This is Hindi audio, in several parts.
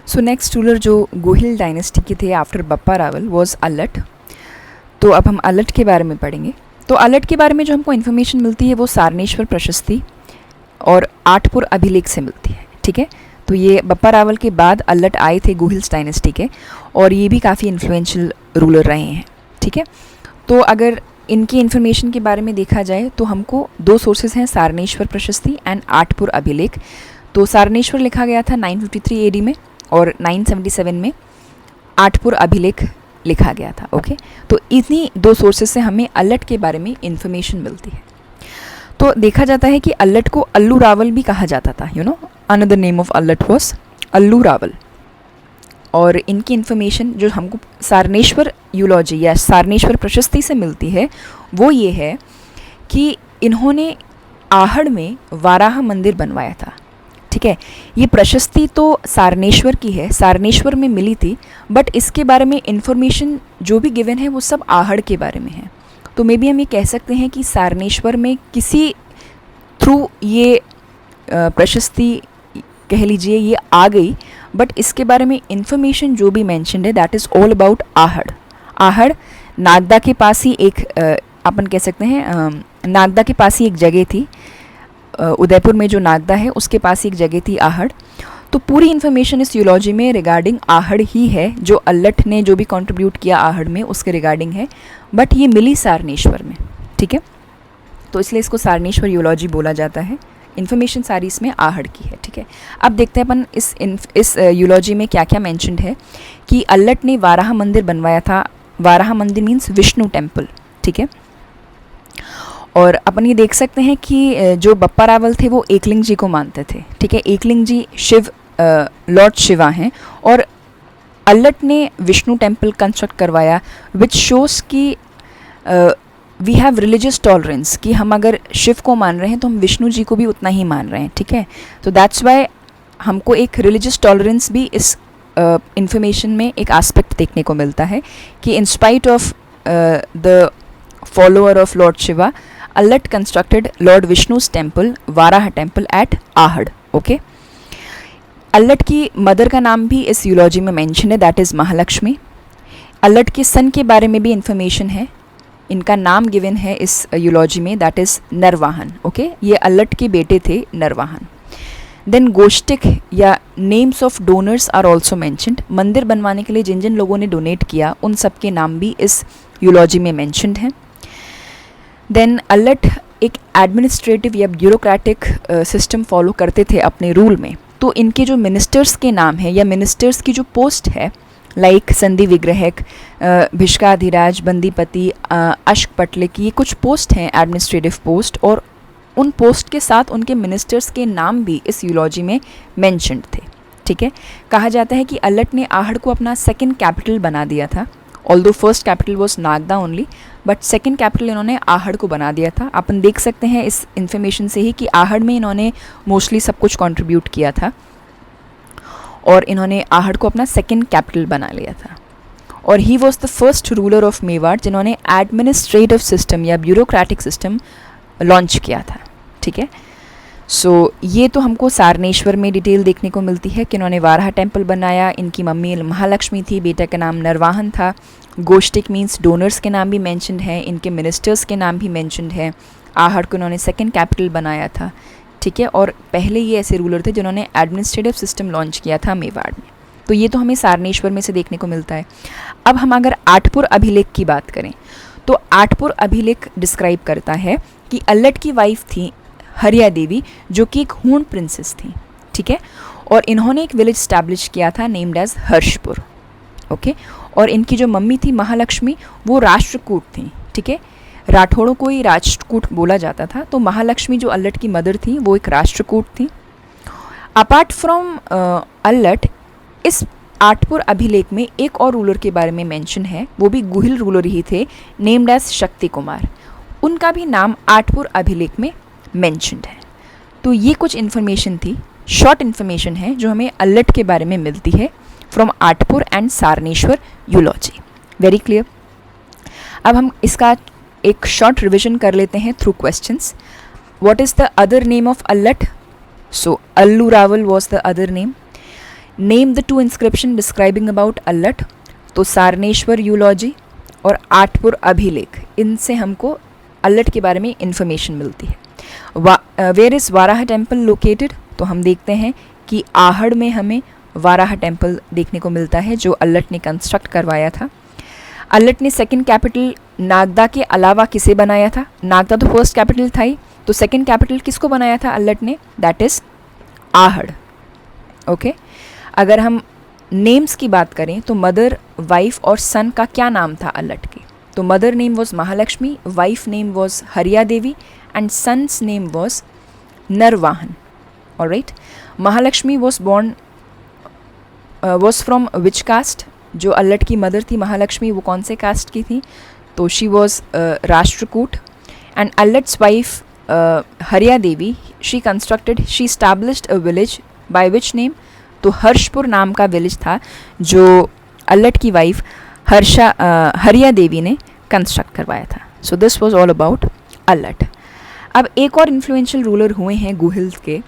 सो नेक्स्ट रूलर जो गोहिल डायनेस्टी के थे आफ्टर बप्पा रावल वॉज अल्लट। तो अब हम अल्लट के बारे में पढ़ेंगे। तो अल्लट के बारे में जो हमको इन्फॉर्मेशन मिलती है वो सारनेश्वर प्रशस्ति और आठपुर अभिलेख से मिलती है, ठीक है। तो ये बप्पा रावल के बाद अल्लट आए थे गोहिल्स डायनेस्टी के, और ये भी काफ़ी इन्फ्लुएंशियल रूलर रहे हैं, ठीक है। तो अगर इनकी इन्फॉर्मेशन के बारे में देखा जाए तो हमको दो सोर्सेज हैं, सारनेश्वर प्रशस्ति एंड आठपुर अभिलेख। तो सारनेश्वर लिखा गया था 953 एडी में और 977 में आठपुर अभिलेख लिखा गया था, ओके। तो इन्हीं दो सोर्सेज से हमें अल्लट के बारे में इन्फॉर्मेशन मिलती है। तो देखा जाता है कि अल्लट को अल्लू रावल भी कहा जाता था, you know, another name of Allat was Allu Rawal. और इनकी इन्फॉर्मेशन जो हमको सारनेश्वर यूलॉजी या सारनेश्वर प्रशस्ति से मिलती है वो ये है कि इन्होंने आहड़ में वाराह मंदिर बनवाया था, ठीक है। ये प्रशस्ति तो सारनेश्वर की है, सारनेश्वर में मिली थी, बट इसके बारे में इन्फॉर्मेशन जो भी गिवन है वो सब आहड़ के बारे में है। तो मे बी हम ये कह सकते हैं कि सारनेश्वर में किसी थ्रू ये प्रशस्ति कह लीजिए ये आ गई, बट इसके बारे में इन्फॉर्मेशन जो भी मैंशनड है that is all about Ahar. Ahar Nagda के पास ही एक अपन कह सकते हैं नागदा के पास ही एक जगह थी, उदयपुर में जो नागदा है उसके पास ही एक जगह थी आहड़। तो पूरी इन्फॉर्मेशन इस यूलॉजी में रिगार्डिंग आहड़ ही है, जो अल्लट ने जो भी कंट्रीब्यूट किया आहड़ में उसके रिगार्डिंग है, बट ये मिली सारनेश्वर में, ठीक है। तो इसलिए इसको सारनेश्वर यूलॉजी बोला जाता है। इन्फॉर्मेशन सारी इसमें आहड़ की है, ठीक है। अब देखते हैं अपन इस यूलॉजी में क्या क्या मैंशनड है कि अल्लट ने वाराह मंदिर बनवाया था। वाराह मंदिर मीन्स विष्णु टेम्पल, ठीक है। और अपन ये देख सकते हैं कि जो बप्पा रावल थे वो एकलिंग जी को मानते थे, ठीक है। एकलिंग जी शिव लॉर्ड शिवा हैं, और अल्लट ने विष्णु टेम्पल कंस्ट्रक्ट करवाया, विच शोज़ कि वी हैव रिलीजियस टॉलरेंस, कि हम अगर शिव को मान रहे हैं तो हम विष्णु जी को भी उतना ही मान रहे हैं, ठीक है। तो दैट्स वाई हमको एक रिलीजियस टॉलरेंस भी इस इंफॉर्मेशन में एक एस्पेक्ट देखने को मिलता है कि in spite of the follower of lord Shiva, Allat constructed lord Vishnu's temple Varaha temple at Ahar, okay. Allat की मदर का नाम भी इस यूलॉजी में मेंशन है, दैट इज़ महालक्ष्मी। अल्लट के सन के बारे में भी इंफॉर्मेशन है, इनका नाम गिवन है इस यूलॉजी में, दैट इज़ नरवाहन, ओके। ये अल्लट के बेटे थे नरवाहन। देन गोष्टिक या names of donors are also mentioned. मंदिर बनवाने के लिए जिन जिन लोगों ने डोनेट किया उन सब के नाम भी इस यूलॉजी में मैंशनड हैं। देन अल्लट एक एडमिनिस्ट्रेटिव या ब्यूरोक्रेटिक सिस्टम फॉलो करते थे अपने रूल में। तो इनके जो मिनिस्टर्स के नाम है या मिनिस्टर्स की जो पोस्ट है, लाइक संधि विग्रहक, भिष्काधिराज, बंदीपति, अश्कपटलिक, ये कुछ पोस्ट हैं एडमिनिस्ट्रेटिव पोस्ट, और उन पोस्ट के साथ उनके मिनिस्टर्स के नाम भी इस यूलॉजी में मेंशनड थे, ठीक है। कहा जाता है कि अल्लट ने आहड़ को अपना सेकंड कैपिटल बना दिया था, although first capital was Nagda only, but second capital इन्होंने आहड़ को बना दिया था। अपन देख सकते हैं इस इन्फॉर्मेशन से ही कि आहड़ में इन्होंने मोस्टली सब कुछ कंट्रीब्यूट किया था, और इन्होंने आहड़ को अपना सेकंड कैपिटल बना लिया था। और he was the first ruler of Mewar जिन्होंने एडमिनिस्ट्रेटिव सिस्टम या ब्यूरोक्रेटिक सिस्टम लॉन्च किया था, ठीक है। सो ये तो हमको सारनेश्वर में डिटेल देखने को मिलती है कि इन्होंने वाराह टेम्पल बनाया, इनकी मम्मी महालक्ष्मी थी, बेटा का नाम नरवाहन था। गोष्टिक मीन्स डोनर्स के नाम भी मैंशनड है, इनके मिनिस्टर्स के नाम भी मैंशनड है। आहड़ को इन्होंने सेकंड कैपिटल बनाया था, ठीक है। और पहले ये ऐसे रूलर थे जिन्होंने एडमिनिस्ट्रेटिव सिस्टम लॉन्च किया था मेवाड़ में। तो ये तो हमें सारनेश्वर में से देखने को मिलता है। अब हम अगर आठपुर अभिलेख की बात करें तो आठपुर अभिलेख डिस्क्राइब करता है कि अल्लट की वाइफ थी हरिया देवी, जो कि एक हूण प्रिंसेस थी, ठीक है। और इन्होंने एक विलेज स्टैब्लिश किया था नेम्ड एज हर्षपुर, ओके। और इनकी जो मम्मी थी महालक्ष्मी वो राष्ट्रकूट थी, ठीक है। राठौड़ों को ही राष्ट्रकूट बोला जाता था, तो महालक्ष्मी जो अल्लट की मदर थी वो एक राष्ट्रकूट थी। अपार्ट फ्रॉम अल्लट, इस आठपुर अभिलेख में एक और रूलर के बारे में मेंशन है, वो भी गुहिल रूलर ही थे, नेम्ड एज शक्ति कुमार। उनका भी नाम आठपुर अभिलेख में मेंशनड है। तो ये कुछ इन्फॉर्मेशन थी, शॉर्ट इन्फॉर्मेशन है जो हमें अल्लट के बारे में मिलती है from Athpur and Sarneshwar eulogy. Very clear. अब हम इसका एक शॉर्ट रिविजन कर लेते हैं through questions. What is the other name of Allat? So Allu Rawal was the other name. Name the 2 inscription describing about Allat, तो सारनेश्वर यूलॉजी और आठपुर अभिलेख, इनसे हमको अल्लट के बारे में इंफॉर्मेशन मिलती है। Where is Varaha temple located, तो हम देखते हैं कि आहड़ में हमें वाराह टेम्पल देखने को मिलता है जो अल्लट ने कंस्ट्रक्ट करवाया था। अल्लट ने सेकंड कैपिटल नागदा के अलावा किसे बनाया था? नागदा तो फर्स्ट कैपिटल था ही, तो सेकंड कैपिटल किसको बनाया था अल्लट ने? That is Ahar. ओके, अगर हम नेम्स की बात करें तो मदर, वाइफ और सन का क्या नाम था अल्लट के? तो mother name was Mahalakshmi, wife name was Hariya Devi and sons name was Narvahan. Alright, Mahalakshmi was from which caste? जो अल्लट की मदर थी महालक्ष्मी, वो कौन से कास्ट की थी? तो she was Rashtrakuta. And Allat's wife Hariya Devi, she established a village by which name? तो हर्षपुर नाम का विलेज था जो अल्लट की वाइफ हरिया देवी ने कंस्ट्रक्ट करवाया था। So this was all about Allat. अब एक और इन्फ्लुएंशियल रूलर हुए हैं गुहिल के,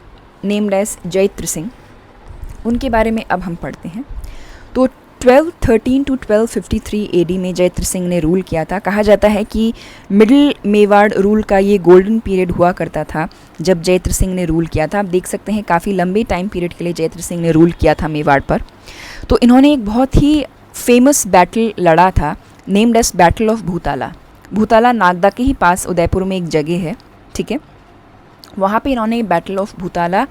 नेम्ड एज जैत्र सिंह। उनके बारे में अब हम पढ़ते हैं। तो 1213 टू 1253 एडी में जैत्र सिंह ने रूल किया था। कहा जाता है कि मिडिल मेवाड़ रूल का ये गोल्डन पीरियड हुआ करता था जब जैत्र सिंह ने रूल किया था। आप देख सकते हैं काफ़ी लंबे टाइम पीरियड के लिए जैत्र सिंह ने रूल किया था मेवाड़ पर। तो इन्होंने एक बहुत ही फेमस बैटल लड़ा था, named as battle of Bhutala. Bhutala Nagda के ही पास उदयपुर में एक जगह है, ठीक है। वहाँ पे इन्होंने बैटल ऑफ भूताला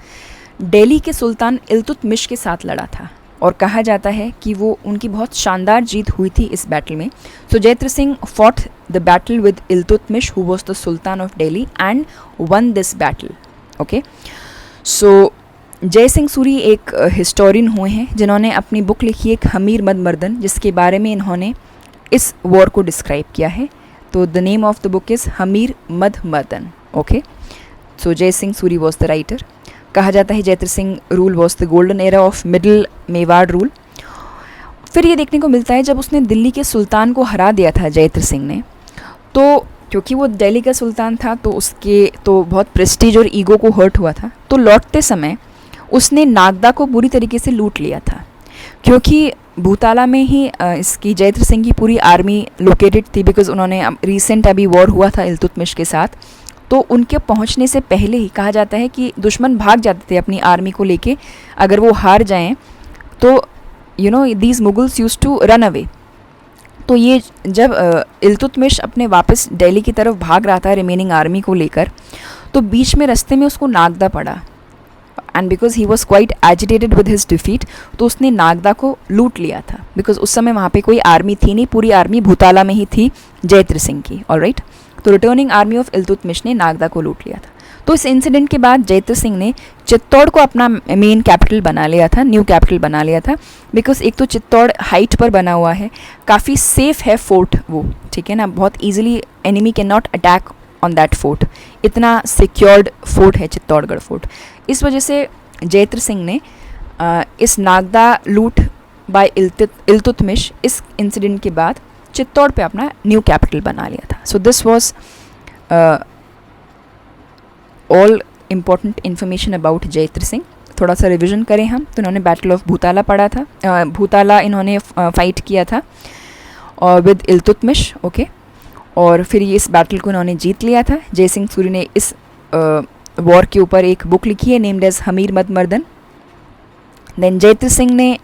दिल्ली के सुल्तान इल्तुतमिश के साथ लड़ा था और कहा जाता है कि वो उनकी बहुत शानदार जीत हुई थी इस बैटल में। So Jaitra Singh fought the battle with Iltutmish who was the sultan of Delhi and won this battle. Okay, so Jai Singh Suri एक हिस्टोरियन हुए हैं जिन्होंने अपनी बुक लिखी है हमीर मद मर्दन, जिसके बारे में इन्होंने इस वॉर को डिस्क्राइब किया है। तो the name of the book is Hammir Mada Mardan. Okay, so Jai Singh Suri was the writer. कहा जाता है Jaitra Singh rule was the golden era of middle Mewar rule. फिर ये देखने को मिलता है जब उसने दिल्ली के सुल्तान को हरा दिया था जैत्र सिंह ने, तो क्योंकि वो दिल्ली का सुल्तान था तो उसके तो बहुत प्रेस्टीज और ईगो को हर्ट हुआ था। तो लौटते समय उसने नागदा को बुरी तरीके से लूट लिया था, क्योंकि भूताला में ही इसकी जैत्र सिंह की पूरी आर्मी लोकेटेड थी, बिकॉज उन्होंने रिसेंट अभी वॉर हुआ था इल्तुतमिश के साथ। तो उनके पहुंचने से पहले ही कहा जाता है कि दुश्मन भाग जाते थे अपनी आर्मी को लेके, अगर वो हार जाएं तो these Mughals use to run away. तो ये जब इल्तुतमिश अपने वापस दिल्ली की तरफ भाग रहा था रिमेनिंग आर्मी को लेकर, तो बीच में रास्ते में उसको नागदा पड़ा and because he was quite agitated with his defeat, तो उसने नागदा को लूट लिया था। बिकॉज उस समय वहाँ पे कोई आर्मी थी नहीं, पूरी आर्मी भूताला में ही थी जैत्र सिंह की। ऑलराइट, तो रिटर्निंग आर्मी ऑफ इल्तुतमिश ने नागदा को लूट लिया था। तो इस इंसिडेंट के बाद जैत्र सिंह ने चित्तौड़ को अपना मेन कैपिटल बना लिया था, न्यू कैपिटल बना लिया था। बिकॉज एक तो चित्तौड़ हाइट पर बना हुआ है, काफ़ी सेफ है फोर्ट वो, ठीक है ना, बहुत easily enemy can not attack on that fort, इतना सिक्योर्ड फोर्ट है चित्तौड़गढ़ फोर्ट। इस वजह से जैत्र सिंह ने इस नागदा लूट बाय इल्तुतमिश इस इंसिडेंट के बाद चित्तौड़ पे अपना न्यू कैपिटल बना लिया था। So this was all important information about Jaitra Singh. थोड़ा सा रिविजन करें हम, तो इन्होंने बैटल ऑफ भूताला पढ़ा था, भूताला इन्होंने फाइट किया था और विद इल्तुतमिश। ओके, और फिर ये इस बैटल को इन्होंने जीत लिया था। जय सिंह सूरी ने इस वॉर के ऊपर एक बुक लिखी है नेम्ड एज हमीर मद मर्दन। देन जैत्र सिंह ने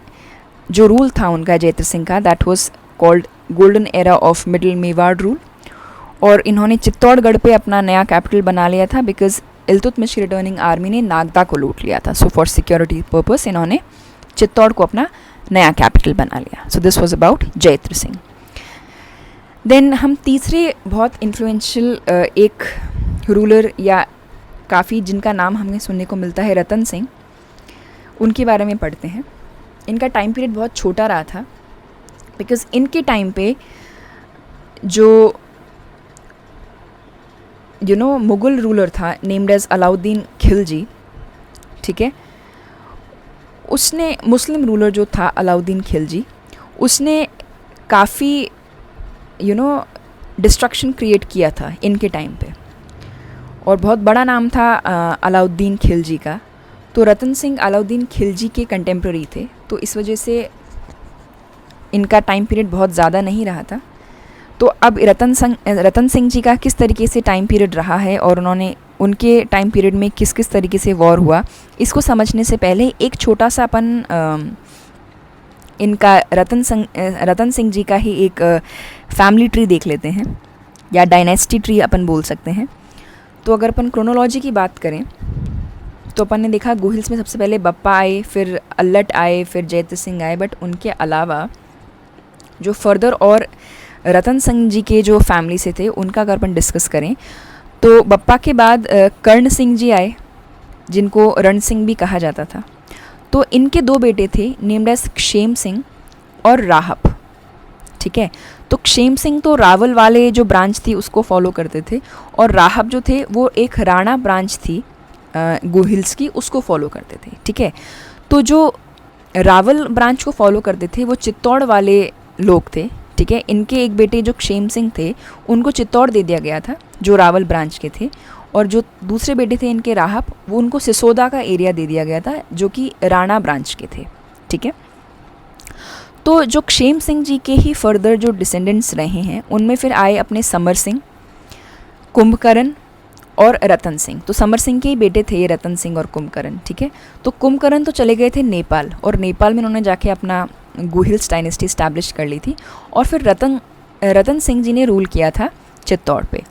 जो रूल था उनका, जैत्र सिंह का, that was called golden era of middle Mewar rule. और इन्होंने चित्तौड़गढ़ पे अपना नया कैपिटल बना लिया था बिकॉज इल्तुतमिश की रिटर्निंग आर्मी ने नागदा को लूट लिया था। सो फॉर सिक्योरिटी पर्पस इन्होंने चित्तौड़ को अपना नया कैपिटल बना लिया। So this was about Jaitra Singh. Then हम तीसरे बहुत इन्फ्लुएंशियल एक रूलर या काफ़ी जिनका नाम हमें सुनने को मिलता है, रतन सिंह, उनके बारे में पढ़ते हैं। इनका टाइम पीरियड बहुत छोटा रहा था बिकॉज इनके टाइम पे जो मुग़ल रूलर था नेम्ड एज अलाउद्दीन खिलजी, ठीक है, उसने मुस्लिम रूलर जो था अलाउद्दीन खिलजी, उसने काफ़ी डिस्ट्रक्शन क्रिएट किया था इनके टाइम पे और बहुत बड़ा नाम था अलाउद्दीन खिलजी का। तो रतन सिंह अलाउद्दीन खिलजी के कंटेम्प्रेरी थे, तो इस वजह से इनका टाइम पीरियड बहुत ज़्यादा नहीं रहा था। तो अब रतन सिंह जी का किस तरीके से टाइम पीरियड रहा है और उन्होंने उनके टाइम पीरियड में किस किस तरीके से वॉर हुआ, इसको समझने से पहले एक छोटा सा अपन इनका रतन सिंह जी का ही एक फैमिली ट्री देख लेते हैं, या डायनेस्टी ट्री अपन बोल सकते हैं। तो अगर अपन क्रोनोलॉजी की बात करें तो अपन ने देखा गोहिल्स में सबसे पहले बप्पा आए, फिर अल्लट आए, फिर जयत सिंह आए, बट उनके अलावा जो फर्दर और रतन सिंह जी के जो फैमिली से थे उनका अगर अपन डिस्कस करें तो बप्पा के बाद कर्ण सिंह जी आए, जिनको रण सिंह भी कहा जाता था। तो इनके दो बेटे थे नेम्ड एज क्षेम सिंह और राहब, ठीक है। तो क्षेम सिंह तो रावल वाले जो ब्रांच थी उसको फॉलो करते थे, और राहब जो थे वो एक राणा ब्रांच थी गोहिल्स की, उसको फॉलो करते थे, ठीक है। तो जो रावल ब्रांच को फॉलो करते थे वो चित्तौड़ वाले लोग थे, ठीक है। इनके एक बेटे जो क्षेम सिंह थे उनको चित्तौड़ दे दिया गया था जो रावल ब्रांच के थे, और जो दूसरे बेटे थे इनके राहब, वो उनको सिसोदा का एरिया दे दिया गया था जो कि राणा ब्रांच के थे, ठीक है। तो जो क्षेम सिंह जी के ही फर्दर जो डिसेंडेंट्स रहे हैं उनमें फिर आए अपने समर सिंह, कुंभकर्ण और रतन सिंह। तो समर सिंह के ही बेटे थे ये रतन सिंह और कुंभकर्ण, ठीक है। तो कुंभकर्ण तो चले गए थे नेपाल, और नेपाल में उन्होंने जाके अपना गोहिल्स डायनेस्टी इस्टेब्लिश कर ली थी, और फिर रतन सिंह जी ने रूल किया था चित्तौड़ पे।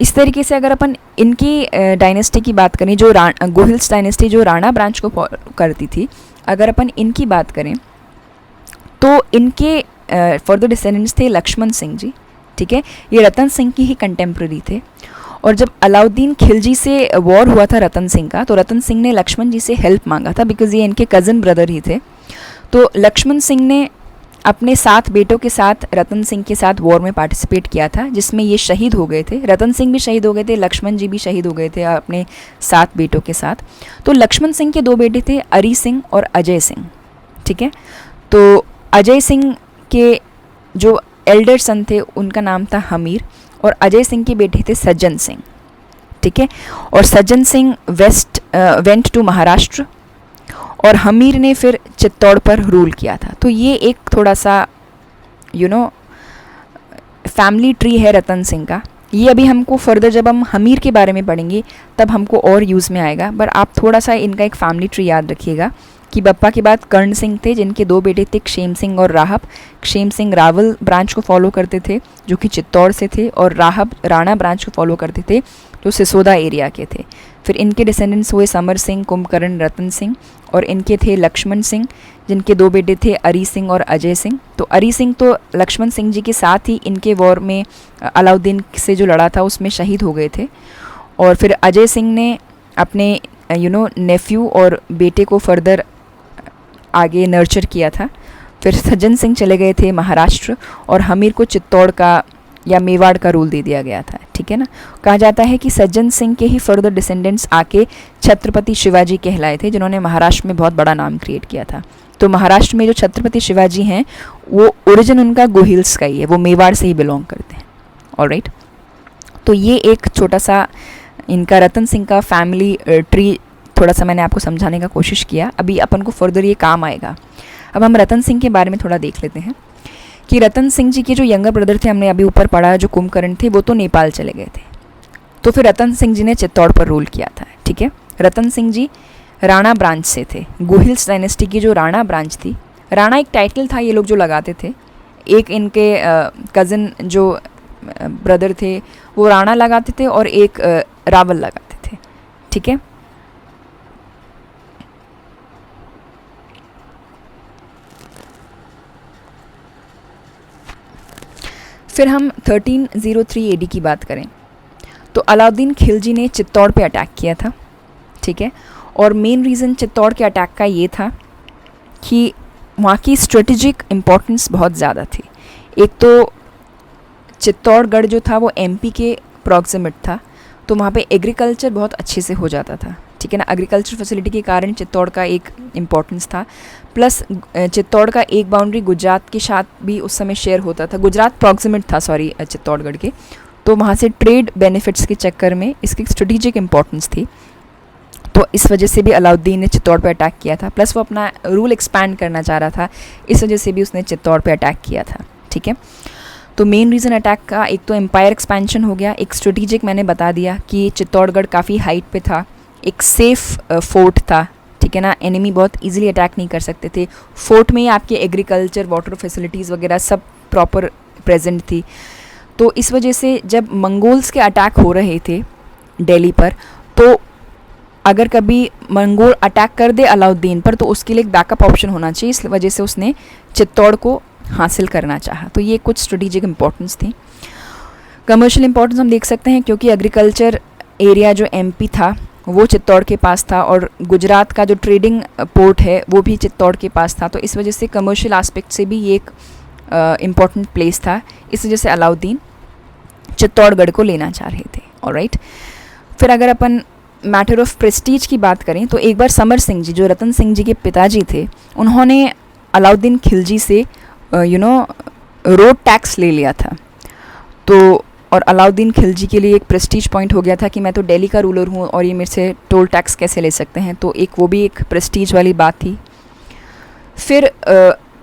इस तरीके से अगर अपन इनकी डायनेस्टी की बात करें, जो गोहिल्स डायनेस्टी जो राणा ब्रांच को करती थी, अगर अपन इनकी बात करें तो इनके फर्दर डिसेंडेंट्स थे लक्ष्मण सिंह जी, ठीक है। ये रतन सिंह की ही कंटेम्प्रेरी थे, और जब अलाउद्दीन खिलजी से वॉर हुआ था रतन सिंह का, तो रतन सिंह ने लक्ष्मण जी से हेल्प मांगा था, बिकॉज ये इनके कज़न ब्रदर ही थे। तो लक्ष्मण सिंह ने अपने 7 बेटों के साथ रतन सिंह के साथ वॉर में पार्टिसिपेट किया था, जिसमें ये शहीद हो गए थे। रतन सिंह भी शहीद हो गए थे, लक्ष्मण जी भी शहीद हो गए थे अपने 7 बेटों के साथ। तो लक्ष्मण सिंह के 2 बेटे थे अरी सिंह और अजय सिंह, ठीक है। तो अजय सिंह के जो एल्डर सन थे उनका नाम था हमीर, और अजय सिंह के बेटे थे सज्जन सिंह, ठीक है। और सज्जन सिंह वेंट टू महाराष्ट्र, और हमीर ने फिर चित्तौड़ पर रूल किया था। तो ये एक थोड़ा सा फैमिली ट्री है रतन सिंह का। ये अभी हमको फर्दर जब हम हमीर के बारे में पढ़ेंगे तब हमको और यूज़ में आएगा, पर आप थोड़ा सा इनका एक फैमिली ट्री याद रखिएगा कि बप्पा के बाद कर्ण सिंह थे, जिनके 2 बेटे थे क्षेम सिंह और राहब। क्षेम सिंह रावल ब्रांच को फॉलो करते थे जो कि चित्तौड़ से थे, और राहब राणा ब्रांच को फॉलो करते थे जो सिसोदा एरिया के थे। फिर इनके डिसेंडेंट्स हुए समर सिंह, कुंभकर्ण, रतन सिंह, और इनके थे लक्ष्मण सिंह, जिनके 2 बेटे थे अरी सिंह और अजय सिंह। तो अरी सिंह तो लक्ष्मण सिंह जी के साथ ही इनके वॉर में अलाउद्दीन से जो लड़ा था उसमें शहीद हो गए थे, और फिर अजय सिंह ने अपने नेफ्यू और बेटे को फर्दर आगे नर्चर किया था। फिर सज्जन सिंह चले गए थे महाराष्ट्र, और हमीर को चित्तौड़ का या मेवाड़ का रूल दे दिया गया था, ठीक है ना। कहा जाता है कि सज्जन सिंह के ही फर्दर डिसेंडेंट्स आके छत्रपति शिवाजी कहलाए थे, जिन्होंने महाराष्ट्र में बहुत बड़ा नाम क्रिएट किया था। तो महाराष्ट्र में जो छत्रपति शिवाजी हैं वो ओरिजिन उनका गोहिल्स का ही है, वो मेवाड़ से ही बिलोंग करते हैं, ऑलराइट। तो ये एक छोटा सा इनका रतन सिंह का फैमिली ट्री थोड़ा सा मैंने आपको समझाने का कोशिश किया। अभी अपन को फर्दर ये काम आएगा। अब हम रतन सिंह के बारे में थोड़ा देख लेते हैं कि रतन सिंह जी के जो यंगर ब्रदर थे, हमने अभी ऊपर पढ़ा, जो कुंभकर्ण थे, वो तो नेपाल चले गए थे। तो फिर रतन सिंह जी ने चित्तौड़ पर रूल किया था, ठीक है। रतन सिंह जी राणा ब्रांच से थे, गोहिल्स डायनेस्टी की जो राणा ब्रांच थी। राणा एक टाइटल था ये लोग जो लगाते थे। एक इनके कज़न जो ब्रदर थे वो राणा लगाते थे, और एक रावल लगाते थे, ठीक है। फिर हम 1303 AD की बात करें तो अलाउद्दीन खिलजी ने चित्तौड़ पे अटैक किया था, ठीक है। और मेन रीज़न चित्तौड़ के अटैक का ये था कि वहाँ की स्ट्रेटेजिक इम्पोर्टेंस बहुत ज़्यादा थी। एक तो चित्तौड़गढ़ जो था वो MP के प्रॉक्सिमेट था, तो वहाँ पे एग्रीकल्चर बहुत अच्छे से हो जाता था, ठीक है ना। एग्रीकल्चर फैसिलिटी के कारण चित्तौड़ का एक इम्पोर्टेंस था। प्लस चित्तौड़ का एक बाउंड्री गुजरात के साथ भी उस समय शेयर होता था, गुजरात प्रॉक्सिमेट था चित्तौड़गढ़ के। तो वहाँ से ट्रेड बेनिफिट्स के चक्कर में इसकी स्ट्रेटेजिक इम्पोर्टेंस थी। तो इस वजह से भी अलाउद्दीन ने चित्तौड़ पर अटैक किया था, प्लस वो अपना रूल एक्सपैंड करना चाह रहा था, इस वजह से भी उसने चित्तौड़ पर अटैक किया था। ठीक है, तो मेन रीज़न अटैक का एक तो एम्पायर एक्सपेंशन हो गया, एक स्ट्रेटेजिक मैंने बता दिया कि चित्तौड़गढ़ काफ़ी हाइट पे था, एक सेफ फोर्ट था। ठीक है ना, एनिमी बहुत इजीली अटैक नहीं कर सकते थे। फोर्ट में ही आपके एग्रीकल्चर, वाटर फैसिलिटीज़ वगैरह सब प्रॉपर प्रेजेंट थी। तो इस वजह से जब मंगोल्स के अटैक हो रहे थे दिल्ली पर, तो अगर कभी मंगोल अटैक कर दे अलाउद्दीन पर, तो उसके लिए एक बैकअप ऑप्शन होना चाहिए, इस वजह से उसने चित्तौड़ को हासिल करना चाहा। तो ये कुछ स्ट्रेटेजिक इंपॉर्टेंस थी। कमर्शियल इंपॉर्टेंस हम देख सकते हैं, क्योंकि एग्रीकल्चर एरिया जो एमपी था वो चित्तौड़ के पास था, और गुजरात का जो ट्रेडिंग पोर्ट है वो भी चित्तौड़ के पास था। तो इस वजह से कमर्शियल एस्पेक्ट से भी ये एक इम्पॉर्टेंट प्लेस था। इस वजह से अलाउद्दीन चित्तौड़गढ़ को लेना चाह रहे थे। ऑलराइट, फिर अगर अपन मैटर ऑफ प्रेस्टीज की बात करें, तो एक बार समर सिंह जी, जो रतन सिंह जी के पिताजी थे, उन्होंने अलाउद्दीन खिलजी से रोड टैक्स ले लिया था। तो और अलाउद्दीन खिलजी के लिए एक प्रेस्टीज पॉइंट हो गया था कि मैं तो दिल्ली का रूलर हूँ और ये मेरे से टोल टैक्स कैसे ले सकते हैं, तो एक वो भी एक प्रेस्टीज वाली बात थी। फिर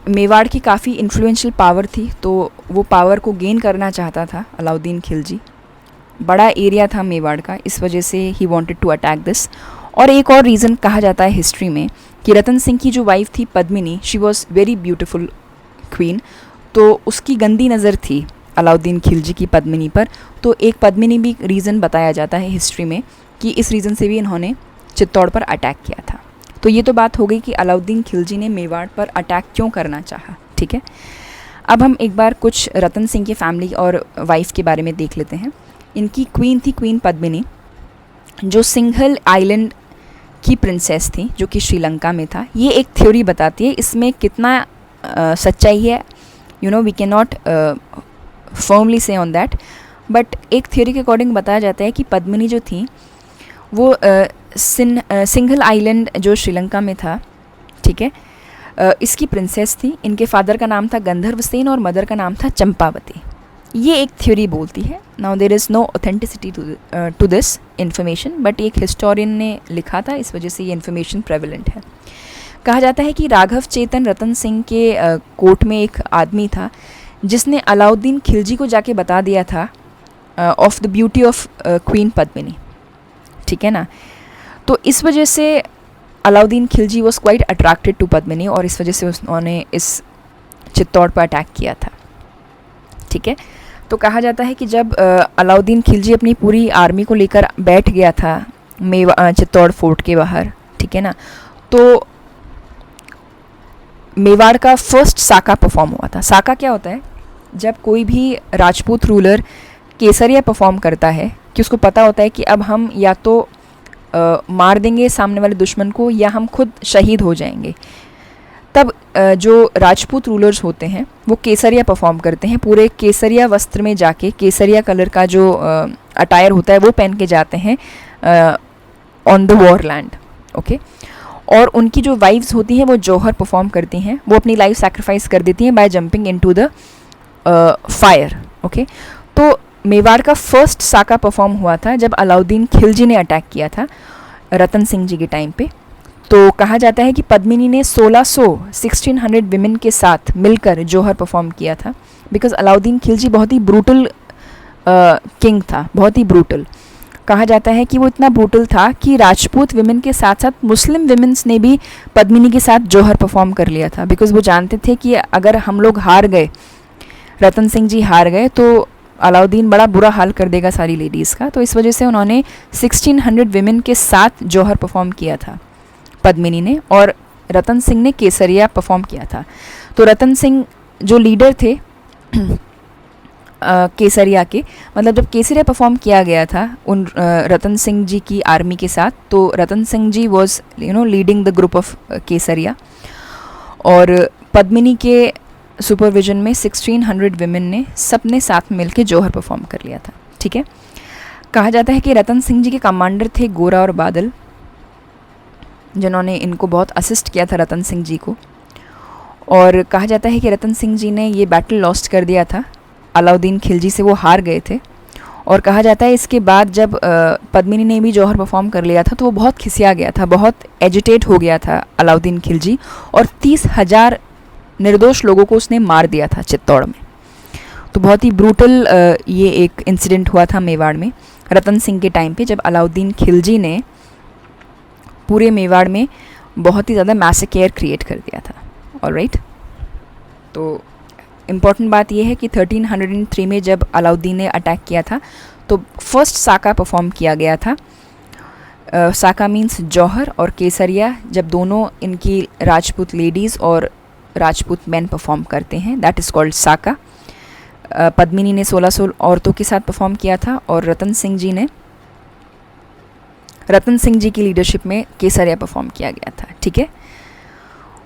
मेवाड़ की काफ़ी इन्फ्लुएंशियल पावर थी, तो वो पावर को गेन करना चाहता था अलाउद्दीन खिलजी। बड़ा एरिया था मेवाड़ का, इस वजह से ही वांटेड टू अटैक दिस। और एक और रीज़न कहा जाता है हिस्ट्री में कि रतन सिंह की जो वाइफ थी Padmini, she was very beautiful queen, तो उसकी गंदी नज़र थी अलाउद्दीन खिलजी की पद्मिनी पर। तो एक पद्मिनी भी रीज़न बताया जाता है हिस्ट्री में कि इस रीज़न से भी इन्होंने चित्तौड़ पर अटैक किया था। तो ये तो बात हो गई कि अलाउद्दीन खिलजी ने मेवाड़ पर अटैक क्यों करना चाहा। ठीक है, अब हम एक बार कुछ रतन सिंह की फैमिली और वाइफ के बारे में देख लेते हैं। इनकी क्वीन थी क्वीन पद्मिनी, जो सिंघल आइलैंड की प्रिंसेस थी, जो कि श्रीलंका में था। ये एक थ्योरी बताती है, इसमें कितना सच्चाई है वी कैन नॉट फर्मली से ऑन दैट, बट एक थ्योरी के अकॉर्डिंग बताया जाता है कि पद्मिनी जो थी वो सिंघल आइलैंड जो श्रीलंका में था, ठीक है, इसकी प्रिंसेस थी। इनके फादर का नाम था गंधर्वसेन और मदर का नाम था चंपावती। ये एक थ्योरी बोलती है। Now there is no authenticity to this information, but एक हिस्टोरियन ने लिखा था, इस वजह से ये इन्फॉर्मेशन प्रेवलेंट है। कहा जाता है कि राघव चेतन रतन सिंह के कोर्ट में एक आदमी था जिसने अलाउद्दीन खिलजी को जाके बता दिया था of the beauty of queen Padmini. ठीक है ना, तो इस वजह से Alauddin Khilji was quite attracted to Padmini, और इस वजह से उन्होंने इस चित्तौड़ पर अटैक किया था। ठीक है, तो कहा जाता है कि जब अलाउद्दीन खिलजी अपनी पूरी आर्मी को लेकर बैठ गया था चित्तौड़ फोर्ट के बाहर, ठीक है ना, तो मेवाड़ का फर्स्ट साका परफॉर्म हुआ था। साका क्या होता है? जब कोई भी राजपूत रूलर केसरिया परफॉर्म करता है कि उसको पता होता है कि अब हम या तो मार देंगे सामने वाले दुश्मन को या हम खुद शहीद हो जाएंगे, तब जो राजपूत रूलर्स होते हैं वो केसरिया परफॉर्म करते हैं। पूरे केसरिया वस्त्र में जाके, केसरिया कलर का जो अटायर होता है वो पहन के जाते हैं on the war land. Okay, और उनकी जो वाइफ्स होती हैं वो जौहर परफॉर्म करती हैं, वो अपनी लाइफ सैक्रिफाइस कर देती हैं by jumping into the fire. Okay, तो मेवाड़ का फर्स्ट साका परफॉर्म हुआ था जब अलाउद्दीन खिलजी ने अटैक किया था रतन सिंह जी के टाइम पे। तो कहा जाता है कि पद्मिनी ने 1600 विमेन के साथ मिलकर जौहर परफॉर्म किया था, बिकॉज अलाउद्दीन खिलजी बहुत ही ब्रूटल किंग था, बहुत ही ब्रूटल। कहा जाता है कि वो इतना ब्रूटल था कि राजपूत विमेन के साथ साथ मुस्लिम विमेंस ने भी पद्मिनी के साथ जौहर परफॉर्म कर लिया था, बिकॉज वो जानते थे कि अगर हम लोग हार गए, रतन सिंह जी हार गए, तो अलाउद्दीन बड़ा बुरा हाल कर देगा सारी लेडीज़ का। तो इस वजह से उन्होंने 1600 विमेन के साथ जौहर परफॉर्म किया था पद्मिनी ने, और रतन सिंह ने केसरिया परफॉर्म किया था। तो रतन सिंह जो लीडर थे केसरिया के, मतलब जब केसरिया परफॉर्म किया गया था उन रतन सिंह जी की आर्मी के साथ, तो Ratan Singh ji was leading the group of Kesariya, और पद्मिनी के सुपरविजन में 1600 विमेन ने सबने साथ मिलकर जौहर परफॉर्म कर लिया था। ठीक है, कहा जाता है कि रतन सिंह जी के कमांडर थे गोरा और बादल, जिन्होंने इनको बहुत असिस्ट किया था रतन सिंह जी को। और कहा जाता है कि रतन सिंह जी ने ये बैटल लॉस्ट कर दिया था, अलाउद्दीन खिलजी से वो हार गए थे, और कहा जाता है इसके बाद जब पद्मिनी ने भी जौहर परफॉर्म कर लिया था तो वो बहुत खिसिया गया था, बहुत एजिटेट हो गया था अलाउद्दीन खिलजी, और 30,000 निर्दोष लोगों को उसने मार दिया था चित्तौड़ में। तो बहुत ही ब्रूटल ये एक इंसिडेंट हुआ था मेवाड़ में रतन सिंह के टाइम पे, जब अलाउद्दीन खिलजी ने पूरे मेवाड़ में बहुत ही ज़्यादा मैसेकेयर क्रिएट कर दिया था। ऑलराइट, तो इम्पॉर्टेंट बात यह है कि 1303 में जब अलाउद्दीन ने अटैक किया था तो फर्स्ट साका परफॉर्म किया गया था। साका मीन्स जौहर और केसरिया, जब दोनों इनकी राजपूत लेडीज़ और राजपूत मैन परफॉर्म करते हैं, दैट इज़ कॉल्ड साका। पद्मिनी ने 1600 औरतों के साथ परफॉर्म किया था और रतन सिंह जी की लीडरशिप में केसरिया परफॉर्म किया गया था। ठीक है,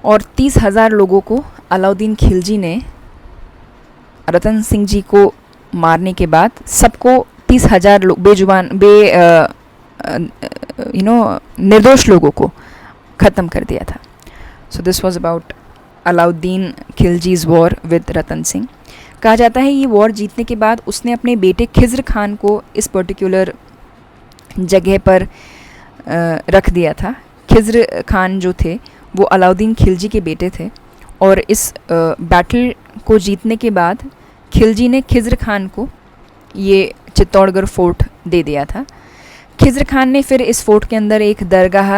और 30,000 लोगों को अलाउद्दीन खिलजी ने रतन सिंह जी को मारने के बाद सबको 30,000 लोग बेजुबान निर्दोष लोगों को ख़त्म कर दिया था। So this was about Alauddin Khilji's war with Ratan Singh. कहा जाता है ये वॉर जीतने के बाद उसने अपने बेटे खिज़्र खान को इस पर्टिकुलर जगह पर रख दिया था। खिज़्र खान जो थे वो अलाउद्दीन खिलजी के बेटे थे, और इस बैटल को जीतने के बाद खिलजी ने खिज़्र खान को ये चित्तौड़गढ़ फोर्ट दे दिया था। खिज़्र खान ने फिर इस फोर्ट के अंदर एक दरगाह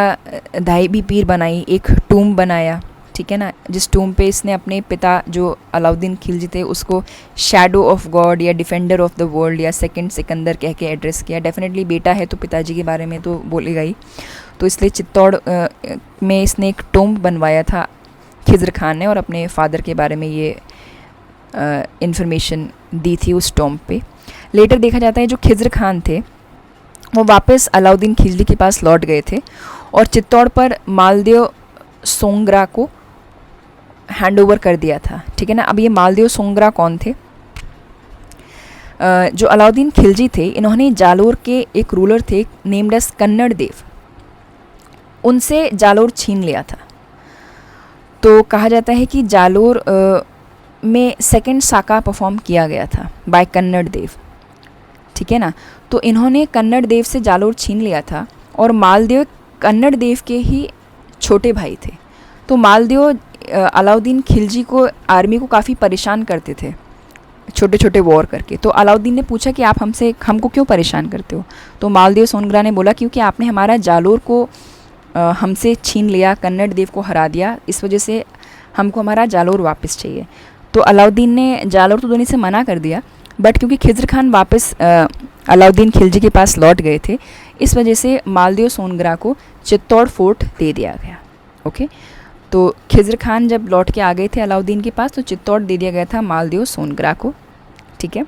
धाईबी पीर बनाई, एक टूम बनाया, ठीक है ना, जिस टूम पे इसने अपने पिता जो अलाउद्दीन खिलजी थे उसको शैडो ऑफ गॉड या डिफेंडर ऑफ द वर्ल्ड या सेकंड सिकंदर कह के एड्रेस किया। डेफिनेटली बेटा है तो पिताजी के बारे में तो बोलेगा ही, तो इसलिए चित्तौड़ में इसने एक टूम बनवाया था खिज़्र खान ने, और अपने फादर के बारे में ये इंफॉर्मेशन दी थी उस टॉम पे। लेटर देखा जाता है जो खिज़्र खान थे वो वापस अलाउद्दीन खिलजी के पास लौट गए थे और चित्तौड़ पर मालदेव सोंगरा को हैंड ओवर कर दिया था। ठीक है ना, अब ये मालदेव सोंगरा कौन थे? जो अलाउद्दीन खिलजी थे इन्होंने जालोर के एक रूलर थे नेम्ड एज कन्नड़ देव, उनसे जालोर छीन लिया था। तो कहा जाता है कि जालोर में सेकंड साका परफॉर्म किया गया था बाय कन्नड़ देव। ठीक है ना, तो इन्होंने कन्नड़ देव से जालोर छीन लिया था, और मालदेव कन्नड़ देव के ही छोटे भाई थे। तो मालदेव अलाउद्दीन खिलजी को आर्मी को काफ़ी परेशान करते थे छोटे छोटे वॉर करके। तो अलाउद्दीन ने पूछा कि आप हमको क्यों परेशान करते हो? तो मालदेव सोनग्रा ने बोला क्योंकि आपने हमारा जालोर को हमसे छीन लिया, कन्नड़ देव को हरा दिया, इस वजह से हमको हमारा जालोर वापस चाहिए। तो अलाउद्दीन ने जालोर तो देने से मना कर दिया, बट क्योंकि खिज़्र खान वापस अलाउद्दीन खिलजी के पास लौट गए थे, इस वजह से मालदेव सोनग्रा को चित्तौड़ फोर्ट दे दिया गया। ओके, तो खिज़्र खान जब लौट के आ गए थे अलाउद्दीन के पास तो चित्तौड़ दे दिया गया था मालदेव सोनग्रा को। ठीक है,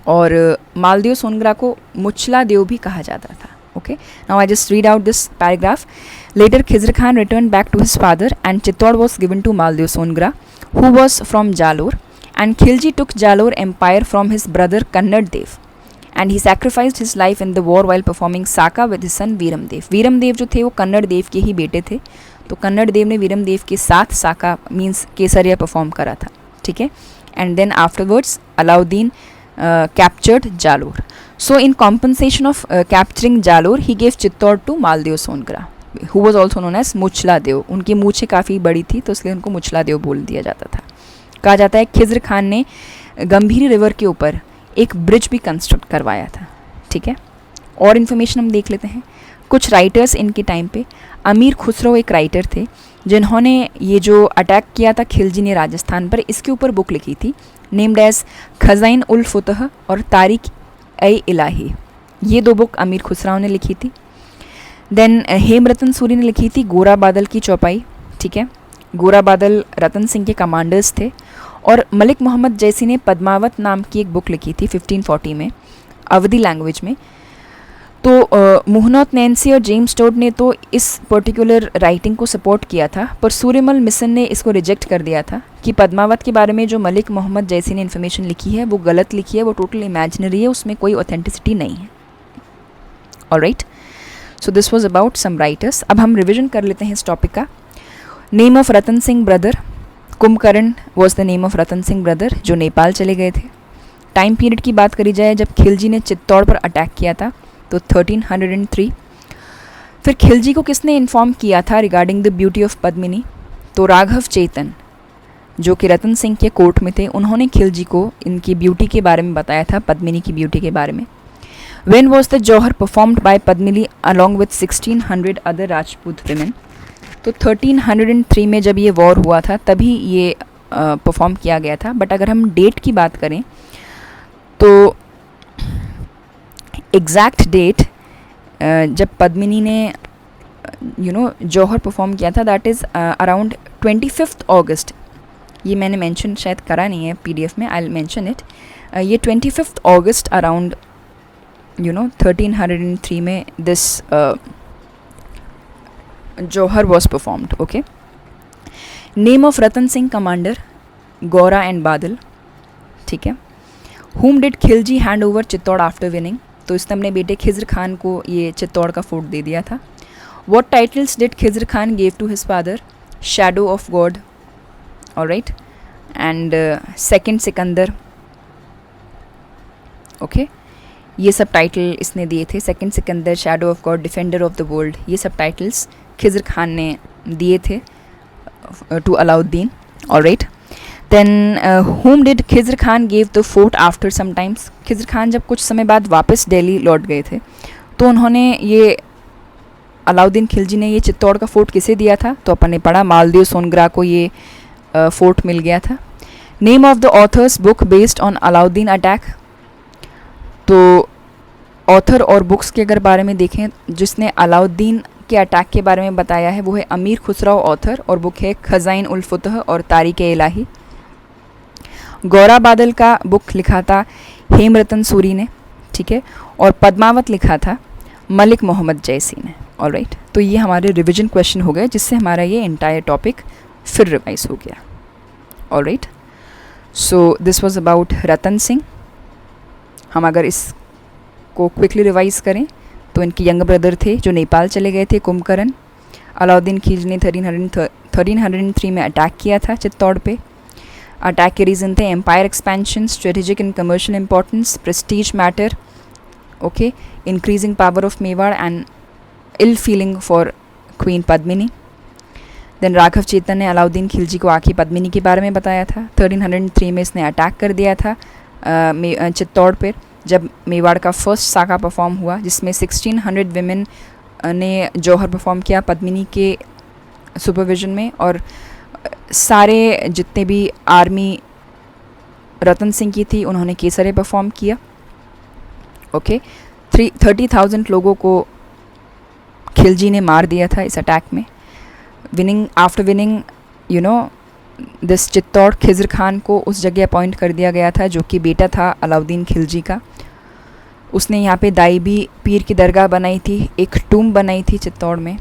और मालदेव सोनग्रा को मुचला देव भी कहा जाता था। Okay, now I just read out this paragraph. Later Khizr Khan return back to his father and Chittor was given to Maldev Songra who was from Jalore, and Khilji took Jalore empire from his brother Kannad Dev, and he sacrificed his life in the war while performing Saka with his son Viram Dev. Viram Dev जो थे वो कन्नड़ देव के ही बेटे थे, तो कन्नड़ देव ने वीरम देव के साथ साका मीन्स केसरिया परफॉर्म करा था। ठीक है, and then afterwards Alauddin captured Jalore. So in compensation of capturing Jalore he gave Chittor to Maldev Songra who was also known as Muchla Dev. उनकी मूछें काफ़ी बड़ी थी तो इसलिए उनको मुचला देव बोल दिया जाता था। कहा जाता है खिज़्र खान ने गंभीरी रिवर के ऊपर एक ब्रिज भी कंस्ट्रक्ट करवाया था। ठीक है, और इन्फॉर्मेशन हम देख लेते हैं। कुछ राइटर्स इनके टाइम पे, अमीर खुसरो एक राइटर थे जिन्होंने ये जो अटैक किया था खिलजी ने राजस्थान पर, इसके ऊपर बुक लिखी थी नेम्ड एज खज़ाइन उल फुतह और तारिक ए इलाही। ये दो बुक अमीर खुसरो ने लिखी थी। देन हेमरतन सूरी ने लिखी थी गोरा बादल की चौपाई। ठीक है, गोरा बादल रतन सिंह के कमांडर्स थे। और मलिक मोहम्मद जैसी ने पद्मावत नाम की एक बुक लिखी थी 1540 में अवधी लैंग्वेज में। तो मुहनौत नैन्सी और जेम्स टोड ने तो इस पर्टिकुलर राइटिंग को सपोर्ट किया था, पर सूर्यमल मिशन ने इसको रिजेक्ट कर दिया था कि पद्मावत के बारे में जो मलिक मोहम्मद जैसी ने इन्फॉर्मेशन लिखी है वो गलत लिखी है, वो टोटल इमेजिनरी है, उसमें कोई ऑथेंटिसिटी नहीं है। Alright, so this was about some writers. अब हम रिविजन कर लेते हैं इस टॉपिक का। Name of Ratan Singh brother, Kumbhakarna was the name of Ratan Singh brother जो नेपाल चले गए थे। टाइम पीरियड की बात करी जाए जब खिलजी ने चित्तौड़ पर अटैक किया था तो 1303। फिर खिलजी को किसने इन्फॉर्म किया था regarding the beauty of Padmini? तो राघव चेतन, जो कि रतन सिंह के कोर्ट में थे, उन्होंने खिलजी को इनकी ब्यूटी के बारे में बताया था, पद्मिनी की ब्यूटी के बारे में। When was the Johar performed by Padmini along with 1600 other Rajput women? तो 1303 में जब ये वॉर हुआ था तभी ये परफॉर्म किया गया था। बट अगर हम डेट की बात करें तो एग्जैक्ट डेट जब पद्मिनी ने जौहर परफॉर्म किया था दैट इज़ अराउंड 25 अगस्त। ये मैंने मेंशन शायद करा नहीं है पीडीएफ में, आई विल मेंशन इट। ये 25 अगस्त अराउंड 1303 में this jauhar was performed. Okay, name of Ratan Singh commander, Gora and Badal. ठीक है। Whom did Khilji hand over Chittor after winning? तो इसने अपने बेटे खिज्र खान को ये चित्तौड़ का फोर्ट दे दिया था। What titles did Khizr Khan gave to his father? Shadow of God, alright, and second Sikandar. Okay, ये सब टाइटल इसने दिए थे। Second Sikandar, shadow of God, defender of the world, ये सब टाइटल्स खिज्र खान ने दिए थे to Alauddin, alright. Then whom did Khizr Khan gave the fort after some times? Khizr Khan जब कुछ समय बाद वापस दिल्ली लौट गए थे तो उन्होंने ये अलाउद्दीन खिलजी ने ये चित्तौड़ का फोर्ट किसे दिया था? तो अपन ने पढ़ा मालदेव सोनग्रा को ये फोर्ट मिल गया था। Name of the author's book based on Alauddin attack? तो ऑथर और बुक्स के अगर बारे में देखें जिसने अलाउद्दीन के अटैक के बारे में बताया है वो है अमीर खुसरो ऑथर, और बुक है खजाइन उल फुतह और तारीख इलाही। गौरा बादल का बुक लिखा था हेमरतन सूरी ने, ठीक है, और पद्मावत लिखा था मलिक मोहम्मद जैसी ने, ऑलराइट। तो ये हमारे रिवीजन क्वेश्चन हो गए जिससे हमारा ये एंटायर टॉपिक फिर रिवाइज हो गया, alright. So this was about Ratan Singh. हम अगर इसको क्विकली रिवाइज करें तो इनके यंग ब्रदर थे जो नेपाल चले गए थे, कुंभकर्ण। अलाउद्दीन खिलजी ने 1303 में अटैक किया था चित्तौड़ पे। अटैक के रीज़न थे empire expansion, strategic and commercial importance, prestige matter, okay, increasing power of Mewar and ill feeling for queen Padmini. Then Raghav Chetan ने अलाउद्दीन खिलजी को आके पद्मिनी के बारे में बताया था। 1303 में इसने अटैक कर दिया था चित्तौड़ पर जब मेवाड़ का फर्स्ट साका परफॉर्म हुआ जिसमें 1600 विमेन ने जौहर परफॉर्म किया पद्मिनी के सुपरविजन में, और सारे जितने भी आर्मी रतन सिंह की थी उन्होंने केसरे परफॉर्म किया। ओके, 30,000 लोगों को खिलजी ने मार दिया था इस अटैक में। After winning this Chittor, Khizr Khan को उस जगह अपॉइंट कर दिया गया था जो कि बेटा था अलाउद्दीन खिलजी का। उसने यहाँ पे दाईबी पीर की दरगाह बनाई थी, एक टूम बनाई थी चित्तौड़ में।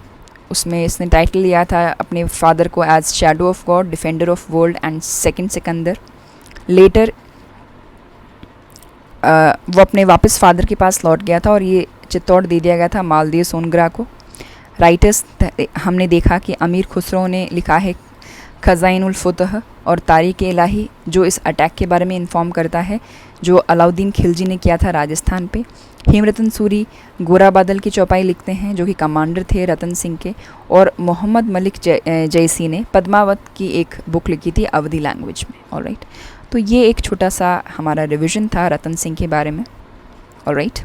उसमें इसने टाइटल लिया था अपने फादर को as shadow of God, defender of world and second Sikandar. Later वो अपने वापस फादर के पास लौट गया था और ये चित्तौड़ दे दिया गया था मालदेव सोनग्रा को। राइटर्स हमने देखा कि अमीर खुसरो ने लिखा है खजाइन उल फुतह और तारीख इलाही जो इस अटैक के बारे में इन्फॉर्म करता है जो अलाउद्दीन खिलजी ने किया था राजस्थान पे। हेमरतन सूरी गोरा बादल की चौपाई लिखते हैं जो कि कमांडर थे रतन सिंह के, और मोहम्मद मलिक जैसी ने पद्मावत की एक बुक लिखी थी अवधी लैंग्वेज में, ऑलराइट। तो ये एक छोटा सा हमारा रिवीजन था रतन सिंह के बारे में, ऑलराइट।